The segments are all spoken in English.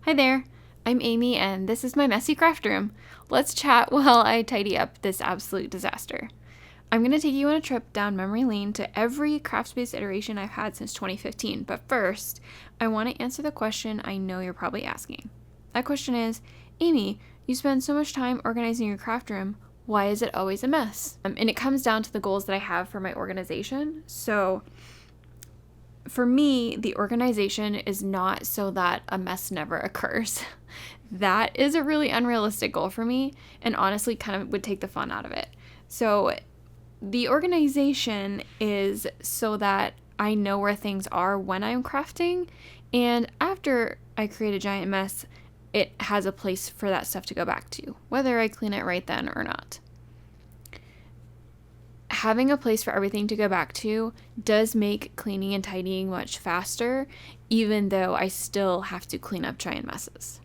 Hi there, I'm Amy and this is my messy craft room. Let's chat while I tidy up this absolute disaster. I'm going to take you on a trip down memory lane to every craft space iteration I've had since 2015, but first, I want to answer the question I know you're probably asking. That question is, Amy, you spend so much time organizing your craft room, why is it always a mess? And it comes down to the goals that I have for my organization. So for me, the organization is not so that a mess never occurs. That is a really unrealistic goal for me, and honestly kind of would take the fun out of it. So the organization is so that I know where things are when I'm crafting, and after I create a giant mess, it has a place for that stuff to go back to, whether I clean it right then or not. Having a place for everything to go back to does make cleaning and tidying much faster, even though I still have to clean up giant messes.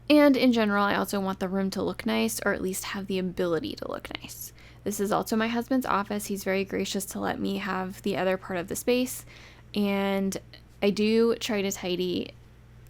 And in general, I also want the room to look nice, or at least have the ability to look nice. This is also my husband's office. He's very gracious to let me have the other part of the space, and I do try to tidy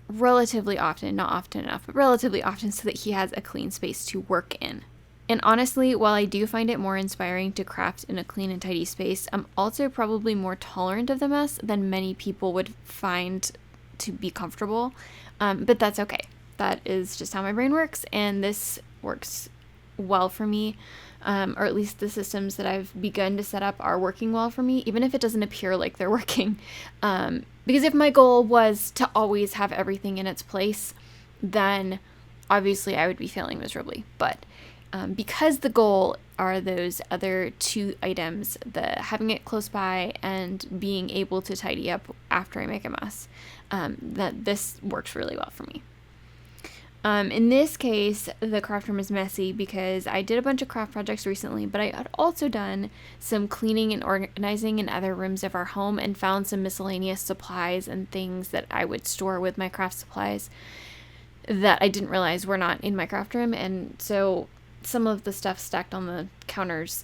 relatively often, not often enough, but relatively often so that he has a clean space to work in. And honestly, while I do find it more inspiring to craft in a clean and tidy space, I'm also probably more tolerant of the mess than many people would find to be comfortable. But that's okay. That is just how my brain works, and this works well for me. Or at least the systems that I've begun to set up are working well for me, even if it doesn't appear like they're working. Because if my goal was to always have everything in its place, then obviously I would be failing miserably. But because the goal are those other two items, the having it close by and being able to tidy up after I make a mess, that this works really well for me. In this case, the craft room is messy because I did a bunch of craft projects recently, but I had also done some cleaning and organizing in other rooms of our home and found some miscellaneous supplies and things that I would store with my craft supplies that I didn't realize were not in my craft room. And so some of the stuff stacked on the counters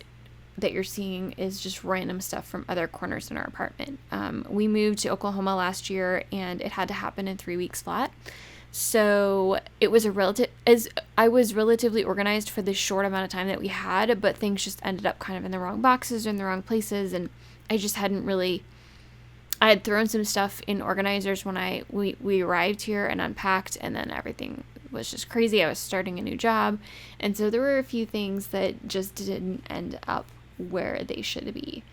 that you're seeing is just random stuff from other corners in our apartment. We moved to Oklahoma last year, and it had to happen in 3 weeks flat. So it was I was relatively organized for the short amount of time that we had, but things just ended up kind of in the wrong boxes or in the wrong places, and I just hadn't really. I had thrown some stuff in organizers when we arrived here and unpacked, and then everything was just crazy. I was starting a new job, and so there were a few things that just didn't end up where they should be.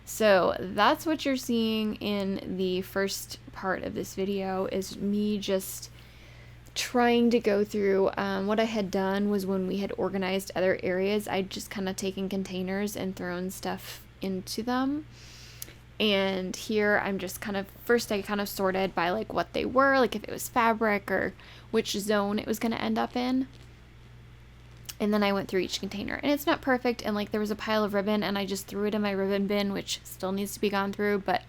So that's what you're seeing in the first part of this video, is me just trying to go through what I had done was when we had organized other areas, I'd just kind of taken containers and thrown stuff into them. And here I'm just I kind of sorted by like what they were, like if it was fabric or which zone it was going to end up in. And then I went through each container, and it's not perfect. And like there was a pile of ribbon and I just threw it in my ribbon bin, which still needs to be gone through. But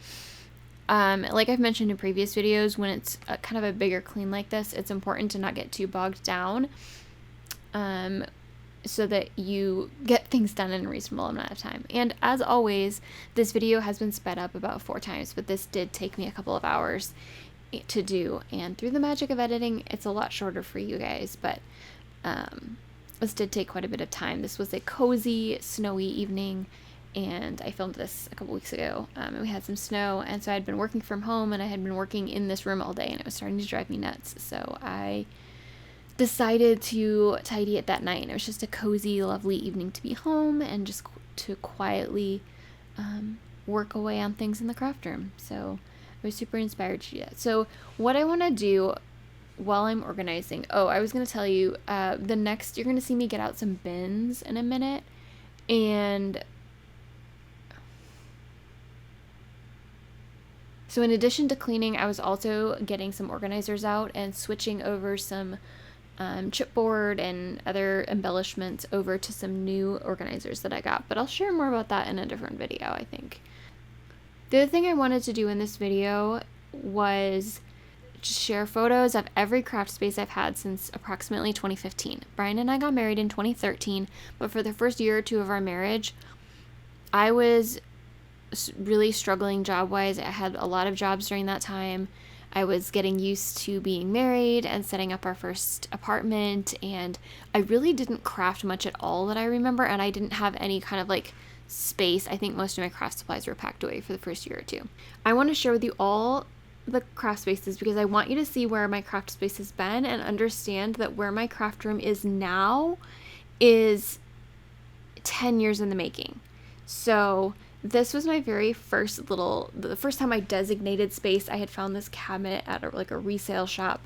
like I've mentioned in previous videos, when it's kind of a bigger clean like this, it's important to not get too bogged down. So that you get things done in a reasonable amount of time. And as always, this video has been sped up about 4 times, but this did take me a couple of hours to do. And through the magic of editing, it's a lot shorter for you guys, but this did take quite a bit of time. This was a cozy, snowy evening, and I filmed this a couple weeks ago, and we had some snow, and so I'd been working from home, and I had been working in this room all day, and it was starting to drive me nuts. So I decided to tidy it that night, and it was just a cozy, lovely evening to be home and just to quietly work away on things in the craft room. So I was super inspired to do that. So what I want to do while I'm organizing, I was going to tell you, you're going to see me get out some bins in a minute, and so in addition to cleaning, I was also getting some organizers out and switching over some chipboard and other embellishments over to some new organizers that I got, but I'll share more about that in a different video, I think. The other thing I wanted to do in this video was just share photos of every craft space I've had since approximately 2015. Brian and I got married in 2013, but for the first year or two of our marriage, I was really struggling job-wise. I had a lot of jobs during that time. I was getting used to being married and setting up our first apartment, and I really didn't craft much at all that I remember, and I didn't have any kind of like space. I think most of my craft supplies were packed away for the first year or two. I want to share with you all the craft spaces because I want you to see where my craft space has been and understand that where my craft room is now is 10 years in the making. So this was my very first the first time I designated space. I had found this cabinet at a resale shop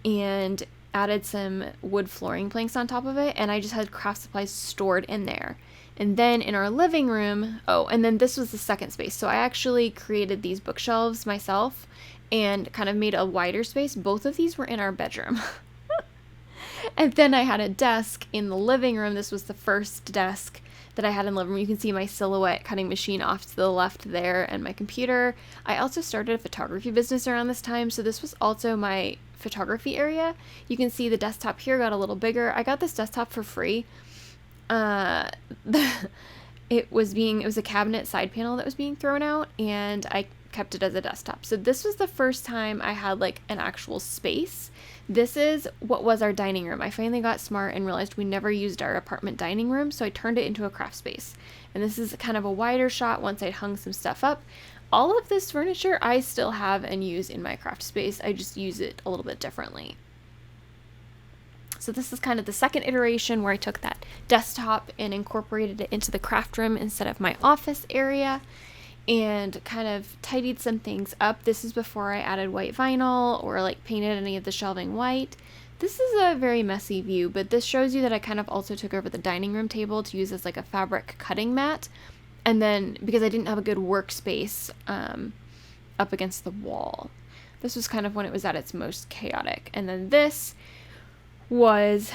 and added some wood flooring planks on top of it, and I just had craft supplies stored in there. And then in our living room, and then this was the second space. So I actually created these bookshelves myself and kind of made a wider space. Both of these were in our bedroom. And then I had a desk in the living room. This was the first desk that I had in the living room. You can see my silhouette cutting machine off to the left there and my computer. I also started a photography business around this time, so this was also my photography area. You can see the desktop here got a little bigger. I got this desktop for free. It was a cabinet side panel that was being thrown out, and I kept it as a desktop. So this was the first time I had like an actual space. This is what was our dining room. I finally got smart and realized we never used our apartment dining room, so I turned it into a craft space. And this is kind of a wider shot once I'd hung some stuff up. All of this furniture I still have and use in my craft space. I just use it a little bit differently. So this is kind of the second iteration where I took that desktop and incorporated it into the craft room instead of my office area and kind of tidied some things up. This is before I added white vinyl or like painted any of the shelving white. This is a very messy view, but this shows you that I kind of also took over the dining room table to use as like a fabric cutting mat. And then because I didn't have a good workspace up against the wall, this was kind of when it was at its most chaotic. And then this was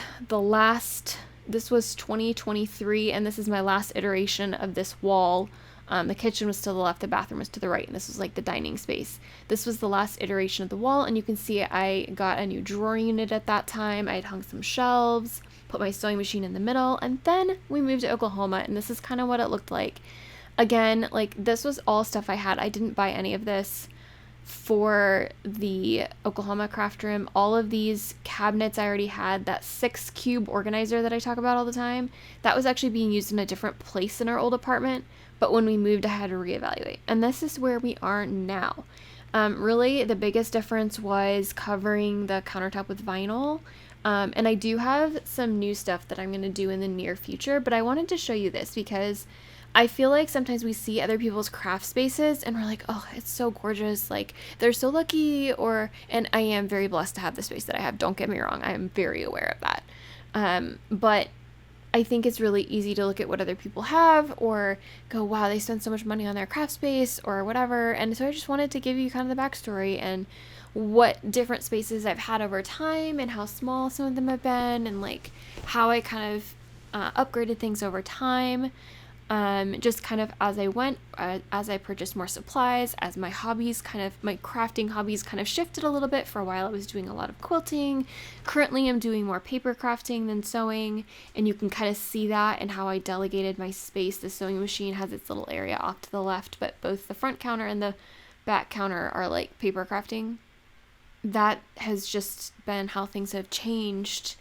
this was 2023, and this is my last iteration of this wall. The kitchen was to the left, the bathroom was to the right, and this was like the dining space. This was the last iteration of the wall, and you can see I got a new drawer unit at that time. I had hung some shelves, put my sewing machine in the middle, and then we moved to Oklahoma, and this is kind of what it looked like. Again, like this was all stuff I had. I didn't buy any of this for the Oklahoma craft room. All of these cabinets I already had. That 6-cube organizer that I talk about all the time, that was actually being used in a different place in our old apartment, but when we moved I had to reevaluate, and this is where we are now. Really the biggest difference was covering the countertop with vinyl, and I do have some new stuff that I'm going to do in the near future, but I wanted to show you this because I feel like sometimes we see other people's craft spaces and we're like, oh, it's so gorgeous. Like they're so lucky, and I am very blessed to have the space that I have. Don't get me wrong. I am very aware of that. But I think it's really easy to look at what other people have or go, wow, they spend so much money on their craft space or whatever. And so I just wanted to give you kind of the backstory and what different spaces I've had over time and how small some of them have been and like how I kind of upgraded things over time. Just kind of as I went, as I purchased more supplies, as my crafting hobbies kind of shifted a little bit. For a while I was doing a lot of quilting. Currently I'm doing more paper crafting than sewing, and you can kind of see that in how I delegated my space. The sewing machine has its little area off to the left, but both the front counter and the back counter are like paper crafting. That has just been how things have changed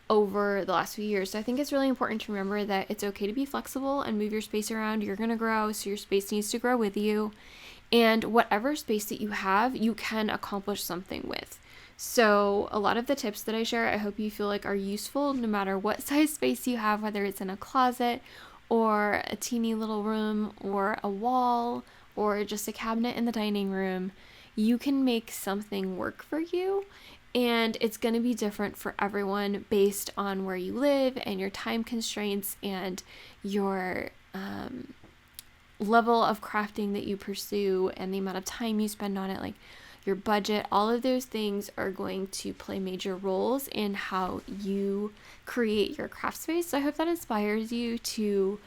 over the last few years. So I think it's really important to remember that it's okay to be flexible and move your space around. You're going to grow, so your space needs to grow with you. And whatever space that you have, you can accomplish something with. So a lot of the tips that I share, I hope you feel like are useful no matter what size space you have, whether it's in a closet or a teeny little room or a wall or just a cabinet in the dining room. You can make something work for you. And it's going to be different for everyone based on where you live and your time constraints and your level of crafting that you pursue and the amount of time you spend on it, like your budget. All of those things are going to play major roles in how you create your craft space. So I hope that inspires you to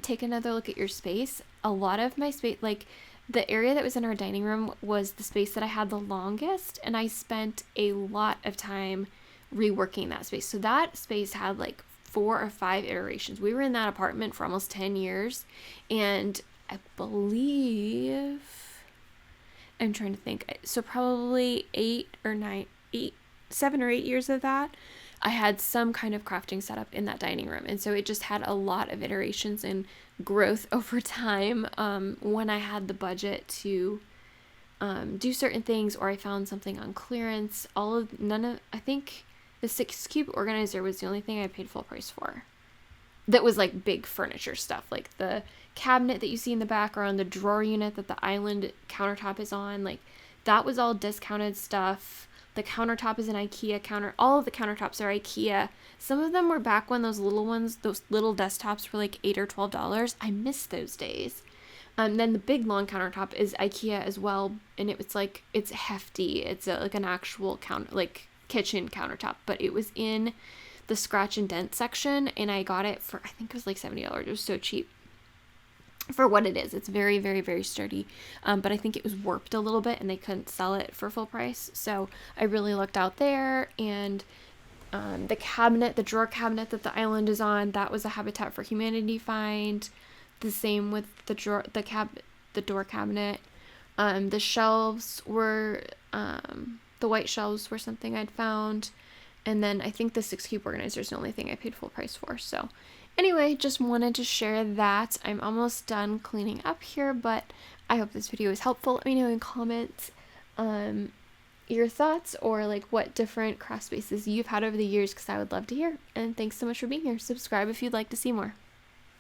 take another look at your space. A lot of my space, like the area that was in our dining room, was the space that I had the longest, and I spent a lot of time reworking that space. So that space had like 4 or 5 iterations. We were in that apartment for almost 10 years, and I believe I'm trying to think. So probably 7 or 8 years of that, I had some kind of crafting setup in that dining room. And so it just had a lot of iterations and growth over time. When I had the budget to do certain things, or I found something on clearance, I think the 6-cube organizer was the only thing I paid full price for. That was like big furniture stuff, like the cabinet that you see in the background, the drawer unit that the island countertop is on, like that was all discounted stuff. The countertop is an IKEA all of the countertops are IKEA. Some of them were back when those little desktops were like $8 or $12. I miss those days. Then the big long countertop is IKEA as well, and it's hefty. It's like an actual kitchen countertop, but it was in the scratch and dent section, and I got it for, I think it was like $70. It was so cheap for what it is. It's very, very, very sturdy, but I think it was warped a little bit and they couldn't sell it for full price, so I really looked out there. And the drawer cabinet that the island is on, that was a Habitat for Humanity find. The same with the door cabinet. The shelves were the white shelves were something I'd found. And then I think the 6-cube organizer is the only thing I paid full price for. So anyway, just wanted to share that. I'm almost done cleaning up here, but I hope this video was helpful. Let me know in comments your thoughts, or like what different craft spaces you've had over the years, because I would love to hear. And thanks so much for being here. Subscribe if you'd like to see more.